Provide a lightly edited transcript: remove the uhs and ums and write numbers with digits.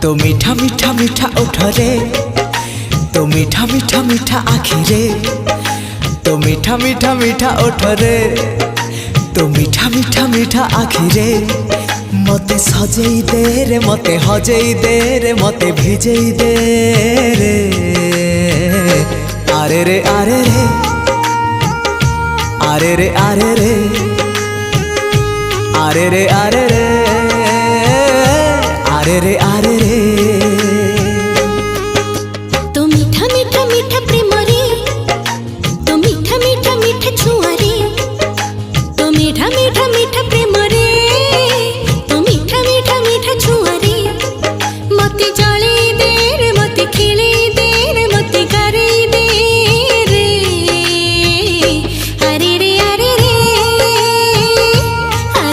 तो मीठा मीठा मीठा ओठ रे, तो मीठा मीठा मीठा आँखी रे, तो मीठा मीठा मीठा ओठ रे, तो मीठा मीठा मीठा आँखी रे। मते सजेई दे रे, मते हजेई दे रे, मते भिजेई दे रे। आरे रे आरे रे, आरे रे आरे रे, आरे रे आरे रे, आरे रे आरे रे।